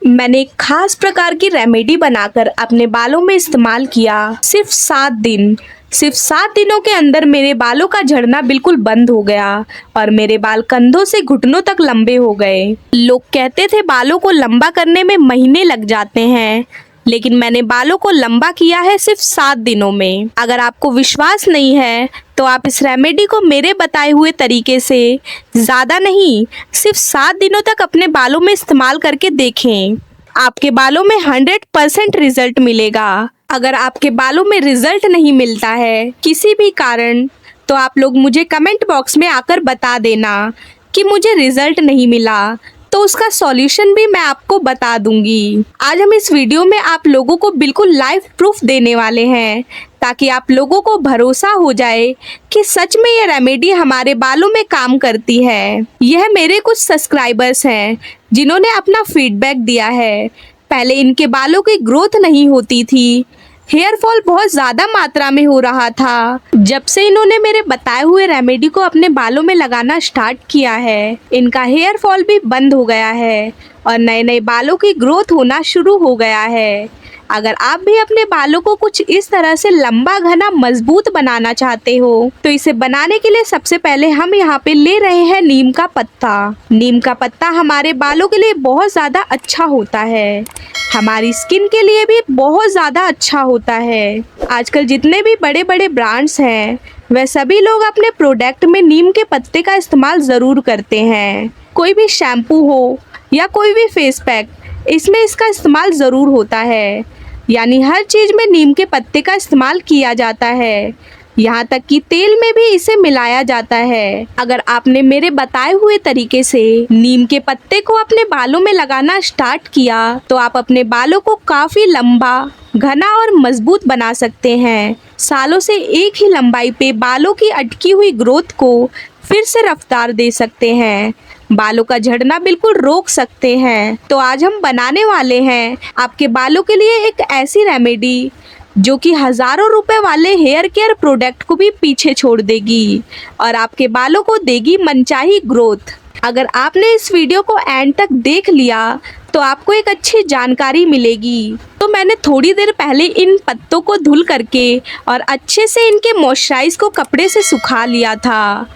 मैंने एक खास प्रकार की रेमेडी बनाकर अपने बालों में इस्तेमाल किया। सिर्फ 7 दिनों के अंदर मेरे बालों का झड़ना बिल्कुल बंद हो गया और मेरे बाल कंधों से घुटनों तक लंबे हो गए। लोग कहते थे बालों को लंबा करने में महीने लग जाते हैं, लेकिन मैंने बालों को लंबा किया है सिर्फ 7 दिनों में। अगर आपको विश्वास नहीं है तो आप इस रेमेडी को मेरे बताए हुए तरीके से ज़्यादा नहीं, सिर्फ 7 दिनों तक अपने बालों में इस्तेमाल करके देखें। आपके बालों में 100% रिजल्ट मिलेगा। अगर आपके बालों में रिजल्ट नहीं मिलता है किसी भी कारण, तो आप लोग मुझे कमेंट बॉक्स में आकर बता देना कि मुझे रिजल्ट नहीं मिला, तो उसका सॉल्यूशन भी मैं आपको बता दूंगी। आज हम इस वीडियो में आप लोगों को बिल्कुल लाइव प्रूफ देने वाले हैं, ताकि आप लोगों को भरोसा हो जाए कि सच में ये रेमेडी हमारे बालों में काम करती है। यह मेरे कुछ सब्सक्राइबर्स हैं जिन्होंने अपना फीडबैक दिया है। पहले इनके बालों की ग्रोथ नहीं होती थी, हेयर फॉल बहुत ज़्यादा मात्रा में हो रहा था। जब से इन्होंने मेरे बताए हुए रेमेडी को अपने बालों में लगाना स्टार्ट किया है, इनका हेयर फॉल भी बंद हो गया है और नए नए बालों की ग्रोथ होना शुरू हो गया है। अगर आप भी अपने बालों को कुछ इस तरह से लंबा, घना, मजबूत बनाना चाहते हो, तो इसे बनाने के लिए सबसे पहले हम यहाँ पे ले रहे हैं नीम का पत्ता। नीम का पत्ता हमारे बालों के लिए बहुत ज़्यादा अच्छा होता है, हमारी स्किन के लिए भी बहुत ज़्यादा अच्छा होता है। आजकल जितने भी बड़े बड़े ब्रांड्स हैं, वह सभी लोग अपने प्रोडक्ट में नीम के पत्ते का इस्तेमाल ज़रूर करते हैं। कोई भी शैम्पू हो या कोई भी फेस पैक, इसमें इसका इस्तेमाल ज़रूर होता है। यानी हर चीज़ में नीम के पत्ते का इस्तेमाल किया जाता है, यहाँ तक कि तेल में भी इसे मिलाया जाता है। अगर आपने मेरे बताए हुए तरीके से नीम के पत्ते को अपने बालों में लगाना स्टार्ट किया, तो आप अपने बालों को काफ़ी लंबा, घना और मजबूत बना सकते हैं। सालों से एक ही लंबाई पे बालों की अटकी हुई ग्रोथ को फिर से रफ्तार दे सकते हैं, बालों का झड़ना बिल्कुल रोक सकते हैं। तो आज हम बनाने वाले हैं आपके बालों के लिए एक ऐसी रेमेडी जो कि हज़ारों रुपए वाले हेयर केयर प्रोडक्ट को भी पीछे छोड़ देगी और आपके बालों को देगी मनचाही ग्रोथ। अगर आपने इस वीडियो को एंड तक देख लिया तो आपको एक अच्छी जानकारी मिलेगी। तो मैंने थोड़ी देर पहले इन पत्तों को धुल करके और अच्छे से इनके मॉइस्चराइज को कपड़े से सुखा लिया था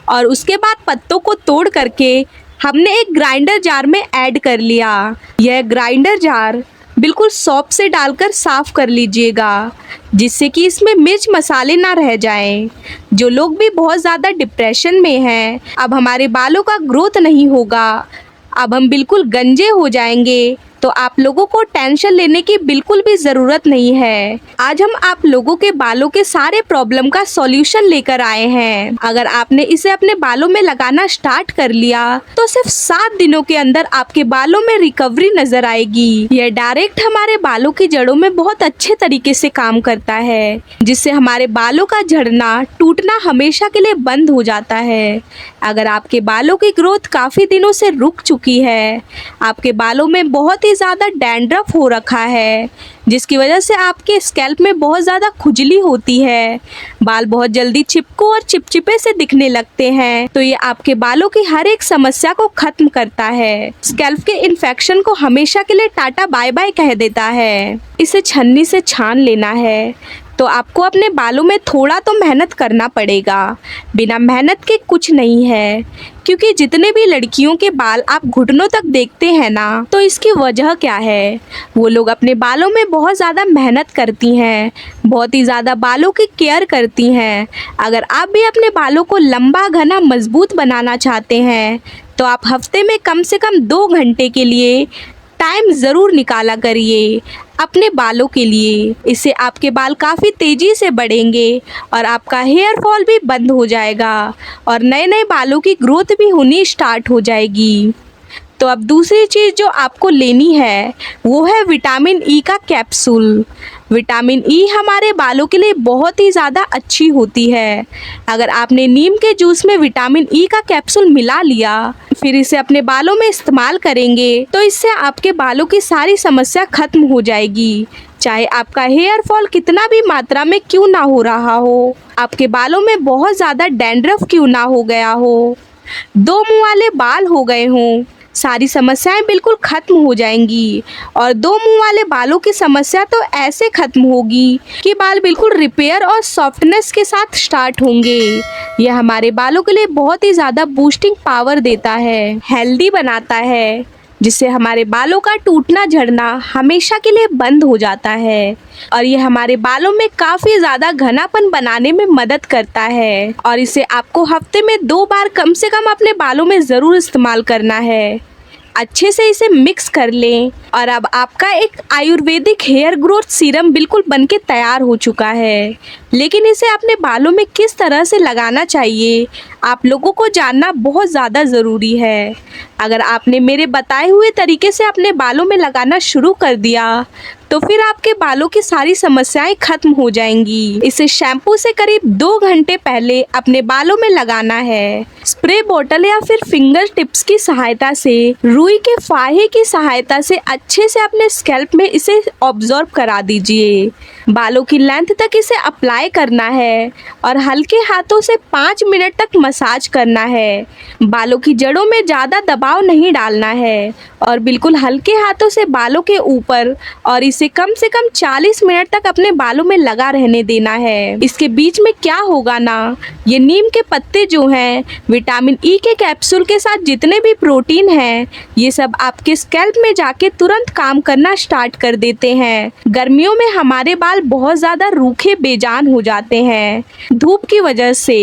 और उसके बाद पत्तों को तोड़ करके हमने एक ग्राइंडर जार में ऐड कर लिया। यह ग्राइंडर जार बिल्कुल सौंफ से डालकर साफ़ कर लीजिएगा, जिससे कि इसमें मिर्च मसाले ना रह जाएं। जो लोग भी बहुत ज़्यादा डिप्रेशन में हैं, अब हमारे बालों का ग्रोथ नहीं होगा, अब हम बिल्कुल गंजे हो जाएंगे, तो आप लोगों को टेंशन लेने की बिल्कुल भी ज़रूरत नहीं है। आज हम आप लोगों के बालों के सारे प्रॉब्लम का सॉल्यूशन लेकर आए हैं। अगर आपने इसे अपने बालों में लगाना स्टार्ट कर लिया, तो सिर्फ 7 दिनों के अंदर आपके बालों में रिकवरी नजर आएगी। यह डायरेक्ट हमारे बालों की जड़ों में बहुत अच्छे तरीके से काम करता है, जिससे हमारे बालों का झड़ना, टूटना हमेशा के लिए बंद हो जाता है। अगर आपके बालों की ग्रोथ काफ़ी दिनों से रुक चुकी है, आपके बालों में बहुत ज़्यादा डैंड्रफ हो रखा है, जिसकी वजह से आपके स्कैल्प में बहुत ज़्यादा खुजली होती है, बाल बहुत जल्दी चिपको और चिपचिपे से दिखने लगते हैं, तो ये आपके बालों की हर एक समस्या को खत्म करता है। स्कैल्प के इन्फेक्शन को हमेशा के लिए टाटा बाय बाय कह देता है। इसे छन्नी से छान लेना है, तो आपको अपने बालों में थोड़ा तो मेहनत करना पड़ेगा। बिना मेहनत के कुछ नहीं है, क्योंकि जितने भी लड़कियों के बाल आप घुटनों तक देखते हैं ना, तो इसकी वजह क्या है? वो लोग अपने बालों में बहुत ज़्यादा मेहनत करती हैं, बहुत ही ज़्यादा बालों की केयर करती हैं। अगर आप भी अपने बालों को लंबा, घना, मजबूत बनाना चाहते हैं, तो आप हफ्ते में कम से कम 2 घंटे के लिए टाइम ज़रूर निकाला करिए अपने बालों के लिए। इससे आपके बाल काफ़ी तेज़ी से बढ़ेंगे और आपका हेयर फॉल भी बंद हो जाएगा और नए नए बालों की ग्रोथ भी होनी स्टार्ट हो जाएगी। तो अब दूसरी चीज़ जो आपको लेनी है वो है विटामिन ई का कैप्सूल। विटामिन ई हमारे बालों के लिए बहुत ही ज़्यादा अच्छी होती है। अगर आपने नीम के जूस में विटामिन ई का कैप्सूल मिला लिया, फिर इसे अपने बालों में इस्तेमाल करेंगे, तो इससे आपके बालों की सारी समस्या खत्म हो जाएगी। चाहे आपका हेयर फॉल कितना भी मात्रा में क्यों ना हो रहा हो, आपके बालों में बहुत ज़्यादा डैंड्रफ क्यों ना हो गया हो, 2 मुंह वाले बाल हो गए हों, सारी समस्याएं बिल्कुल खत्म हो जाएंगी। और दो मुंह वाले बालों की समस्या तो ऐसे खत्म होगी कि बाल बिल्कुल रिपेयर और सॉफ्टनेस के साथ स्टार्ट होंगे। यह हमारे बालों के लिए बहुत ही ज़्यादा बूस्टिंग पावर देता है, हेल्दी बनाता है, जिससे हमारे बालों का टूटना झड़ना हमेशा के लिए बंद हो जाता है। और ये हमारे बालों में काफ़ी ज़्यादा घनापन बनाने में मदद करता है। और इसे आपको हफ्ते में 2 बार कम से कम अपने बालों में ज़रूर इस्तेमाल करना है। अच्छे से इसे मिक्स कर लें और अब आपका एक आयुर्वेदिक हेयर ग्रोथ सीरम बिल्कुल बनके तैयार हो चुका है। लेकिन इसे अपने बालों में किस तरह से लगाना चाहिए, आप लोगों को जानना बहुत ज़्यादा ज़रूरी है। अगर आपने मेरे बताए हुए तरीके से अपने बालों में लगाना शुरू कर दिया तो फिर आपके बालों की सारी समस्याएं खत्म हो जाएंगी। इसे शैम्पू से करीब 2 घंटे पहले अपने बालों में लगाना है। स्प्रे बोतल या फिर फिंगर टिप्स की सहायता से, रुई के फाहे की सहायता से अच्छे से अपने स्कैल्प में इसे ऑब्जॉर्ब करा दीजिए। बालों की लेंथ तक इसे अप्लाई करना है और हल्के हाथों से 5 मिनट तक मसाज करना है। बालों की जड़ों में ज़्यादा दबाव नहीं डालना है और बिल्कुल हल्के हाथों से बालों के ऊपर और इसे कम से कम 40 मिनट तक अपने बालों में लगा रहने देना है। इसके बीच में क्या होगा ना, ये नीम के पत्ते जो हैं, विटामिन ई के कैप्सूल के साथ जितने भी प्रोटीन हैं, ये सब आपके स्कैल्प में जाके तुरंत काम करना स्टार्ट कर देते हैं। गर्मियों में हमारे बाल बहुत ज़्यादा रूखे बेजान हो जाते हैं धूप की वजह से।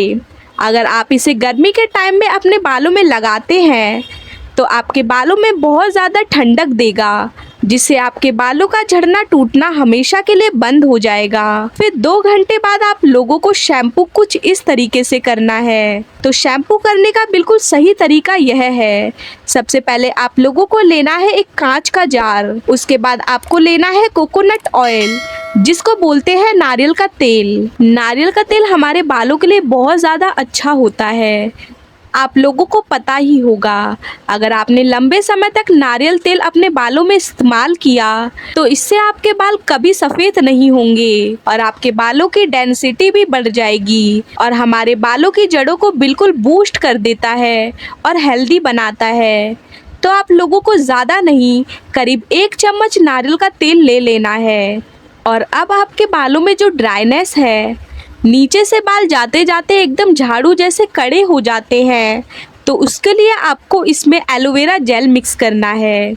अगर आप इसे गर्मी के टाइम में अपने बालों में लगाते हैं तो आपके बालों में बहुत ज़्यादा ठंडक देगा, जिससे आपके बालों का झड़ना टूटना हमेशा के लिए बंद हो जाएगा। फिर 2 घंटे बाद आप लोगों को शैम्पू कुछ इस तरीके से करना है। तो शैम्पू करने का बिल्कुल सही तरीका यह है, सबसे पहले आप लोगों को लेना है एक कांच का जार। उसके बाद आपको लेना है कोकोनट ऑयल, जिसको बोलते हैं नारियल का तेल। नारियल का तेल हमारे बालों के लिए बहुत ज़्यादा अच्छा होता है, आप लोगों को पता ही होगा। अगर आपने लंबे समय तक नारियल तेल अपने बालों में इस्तेमाल किया तो इससे आपके बाल कभी सफ़ेद नहीं होंगे और आपके बालों की डेंसिटी भी बढ़ जाएगी और हमारे बालों की जड़ों को बिल्कुल बूस्ट कर देता है और हेल्दी बनाता है। तो आप लोगों को ज़्यादा नहीं, करीब 1 चम्मच नारियल का तेल ले लेना है। और अब आपके बालों में जो ड्राइनेस है, नीचे से बाल जाते जाते एकदम झाड़ू जैसे कड़े हो जाते हैं, तो उसके लिए आपको इसमें एलोवेरा जेल मिक्स करना है।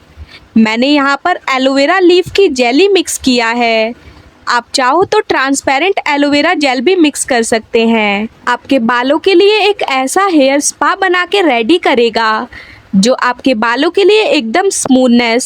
मैंने यहाँ पर एलोवेरा लीफ की जेली मिक्स किया है। आप चाहो तो ट्रांसपेरेंट एलोवेरा जेल भी मिक्स कर सकते हैं। आपके बालों के लिए एक ऐसा हेयर स्पा बना के रेडी करेगा जो आपके बालों के लिए एकदम स्मूथनेस,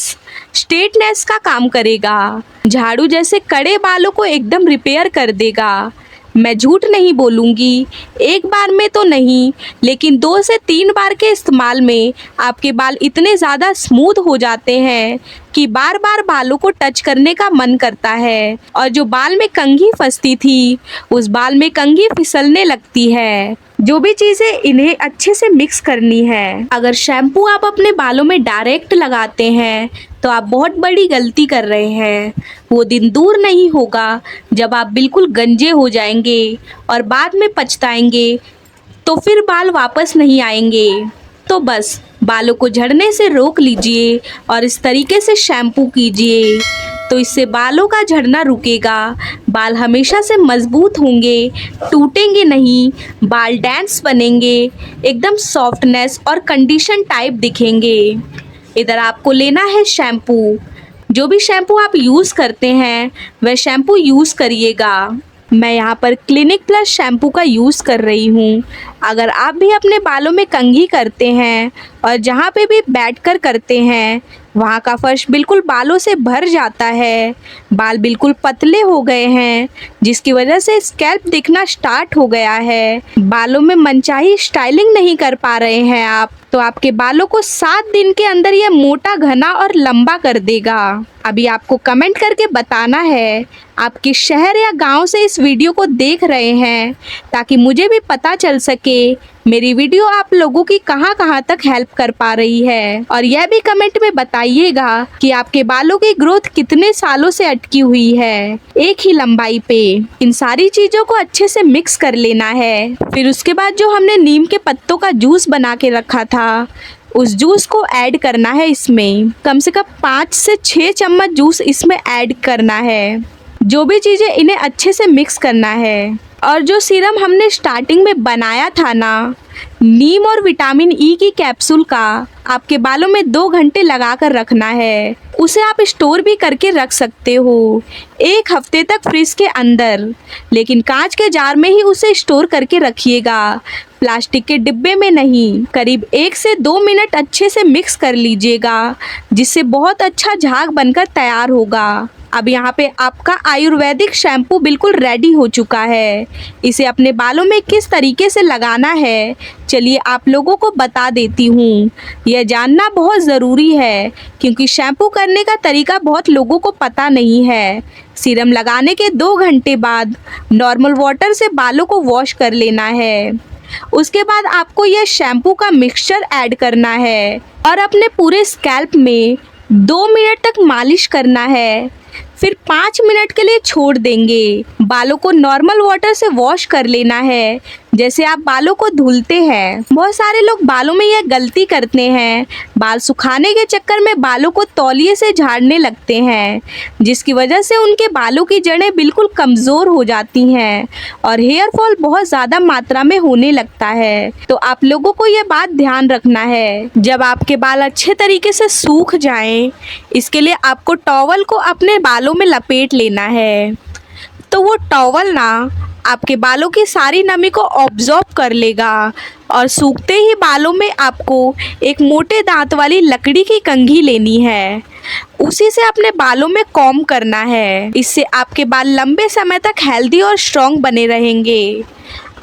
स्ट्रेटनेस का काम करेगा। झाड़ू जैसे कड़े बालों को एकदम रिपेयर कर देगा। मैं झूठ नहीं बोलूँगी, एक बार में तो नहीं, लेकिन 2 से 3 बार के इस्तेमाल में आपके बाल इतने ज़्यादा स्मूथ हो जाते हैं कि बार बार बालों को टच करने का मन करता है और जो बाल में कंघी फंसती थी, उस बाल में कंघी फिसलने लगती है। जो भी चीज़ें इन्हें अच्छे से मिक्स करनी है। अगर शैम्पू आप अपने बालों में डायरेक्ट लगाते हैं तो आप बहुत बड़ी गलती कर रहे हैं। वो दिन दूर नहीं होगा जब आप बिल्कुल गंजे हो जाएंगे और बाद में पछताएंगे, तो फिर बाल वापस नहीं आएंगे। तो बस बालों को झड़ने से रोक लीजिए और इस तरीके से शैम्पू कीजिए, तो इससे बालों का झड़ना रुकेगा। बाल हमेशा से मजबूत होंगे, टूटेंगे नहीं, बाल डेंस बनेंगे, एकदम सॉफ्टनेस और कंडीशन टाइप दिखेंगे। इधर आपको लेना है शैम्पू। जो भी शैम्पू आप यूज़ करते हैं वह शैम्पू यूज़ करिएगा। मैं यहाँ पर क्लिनिक प्लस शैम्पू का यूज़ कर रही हूँ। अगर आप भी अपने बालों में कंघी करते हैं और जहाँ पे भी बैठकर करते हैं वहाँ का फर्श बिल्कुल बालों से भर जाता है, बाल बिल्कुल पतले हो गए हैं, जिसकी वजह से स्कैल्प दिखना स्टार्ट हो गया है, बालों में मनचाही स्टाइलिंग नहीं कर पा रहे हैं आप, तो आपके बालों को 7 दिन के अंदर यह मोटा, घना और लंबा कर देगा। अभी आपको कमेंट करके बताना है आप किस शहर या गांव से इस वीडियो को देख रहे हैं, ताकि मुझे भी पता चल सके मेरी वीडियो आप लोगों की कहां तक हेल्प कर पा रही है। और यह भी कमेंट में बताइएगा कि आपके बालों की ग्रोथ कितने सालों से अटकी हुई है एक ही लंबाई पे। इन सारी चीज़ों को अच्छे से मिक्स कर लेना है। फिर उसके बाद जो हमने नीम के पत्तों का जूस बना के रखा था उस जूस को ऐड करना है। इसमें कम से कम 5 से 6 चम्मच जूस इसमें ऐड करना है। जो भी चीज़ें इन्हें अच्छे से मिक्स करना है। और जो सीरम हमने स्टार्टिंग में बनाया था ना, नीम और विटामिन ई की कैप्सूल का, आपके बालों में 2 घंटे लगा कर रखना है। उसे आप स्टोर भी करके रख सकते हो 1 हफ्ते तक फ्रिज के अंदर, लेकिन कांच के जार में ही उसे स्टोर करके रखिएगा, प्लास्टिक के डिब्बे में नहीं। करीब 1 से 2 मिनट अच्छे से मिक्स कर लीजिएगा, जिससे बहुत अच्छा झाग बनकर तैयार होगा। अब यहाँ पे आपका आयुर्वेदिक शैम्पू बिल्कुल रेडी हो चुका है। इसे अपने बालों में किस तरीके से लगाना है, चलिए आप लोगों को बता देती हूँ। यह जानना बहुत ज़रूरी है, क्योंकि शैम्पू करने का तरीका बहुत लोगों को पता नहीं है। सीरम लगाने के 2 घंटे बाद नॉर्मल वाटर से बालों को वॉश कर लेना है। उसके बाद आपको यह शैम्पू का मिक्सचर ऐड करना है और अपने पूरे स्कैल्प में 2 मिनट तक मालिश करना है। फिर 5 मिनट के लिए छोड़ देंगे। बालों को नॉर्मल वाटर से वॉश कर लेना है, जैसे आप बालों को धुलते हैं। बहुत सारे लोग बालों में यह गलती करते हैं, बाल सुखाने के चक्कर में बालों को तौलिए से झाड़ने लगते हैं, जिसकी वजह से उनके बालों की जड़ें बिल्कुल कमज़ोर हो जाती हैं और हेयर फॉल बहुत ज़्यादा मात्रा में होने लगता है। तो आप लोगों को यह बात ध्यान रखना है। जब आपके बाल अच्छे तरीके से सूख जाएं, इसके लिए आपको टॉवल को अपने बालों में लपेट लेना है। तो वो टॉवल ना आपके बालों की सारी नमी को ऑब्जॉर्ब कर लेगा और सूखते ही बालों में आपको एक मोटे दांत वाली लकड़ी की कंघी लेनी है। उसी से अपने बालों में कॉम्ब करना है। इससे आपके बाल लंबे समय तक हेल्दी और स्ट्रॉन्ग बने रहेंगे।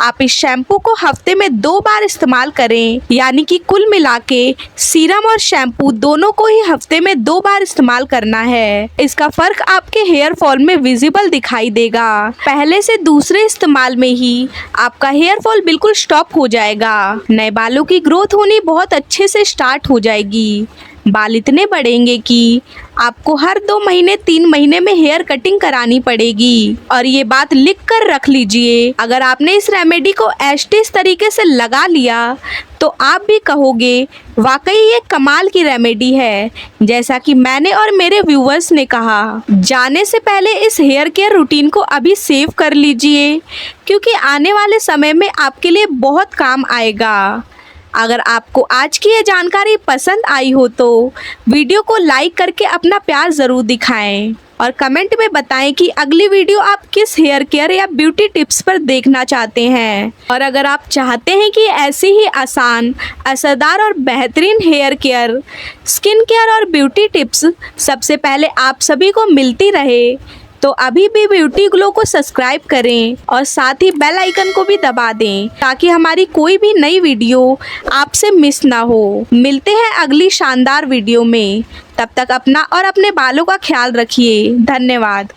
आप इस शैम्पू को हफ्ते में 2 बार इस्तेमाल करें, यानी कि कुल मिला के सीरम और शैम्पू दोनों को ही हफ्ते में 2 बार इस्तेमाल करना है। इसका फ़र्क आपके हेयर फॉल में विजिबल दिखाई देगा। पहले से दूसरे इस्तेमाल में ही आपका हेयर फॉल बिल्कुल स्टॉप हो जाएगा। नए बालों की ग्रोथ होनी बहुत अच्छे से स्टार्ट हो जाएगी। बाल इतने बढ़ेंगे कि आपको हर 2 महीने 3 महीने में हेयर कटिंग करानी पड़ेगी। और ये बात लिख कर रख लीजिए, अगर आपने इस रेमेडी को एस्टिस तरीके से लगा लिया तो आप भी कहोगे वाकई ये कमाल की रेमेडी है, जैसा कि मैंने और मेरे व्यूवर्स ने कहा। जाने से पहले इस हेयर केयर रूटीन को अभी सेव कर लीजिए, क्योंकि आने वाले समय में आपके लिए बहुत काम आएगा। अगर आपको आज की ये जानकारी पसंद आई हो तो वीडियो को लाइक करके अपना प्यार ज़रूर दिखाएं और कमेंट में बताएं कि अगली वीडियो आप किस हेयर केयर या ब्यूटी टिप्स पर देखना चाहते हैं। और अगर आप चाहते हैं कि ऐसी ही आसान, असरदार और बेहतरीन हेयर केयर, स्किन केयर और ब्यूटी टिप्स सबसे पहले आप सभी को मिलती रहे, तो अभी भी ब्यूटी ग्लो को सब्सक्राइब करें और साथ ही बेल आइकन को भी दबा दें, ताकि हमारी कोई भी नई वीडियो आपसे मिस ना हो। मिलते हैं अगली शानदार वीडियो में। तब तक अपना और अपने बालों का ख्याल रखिए। धन्यवाद।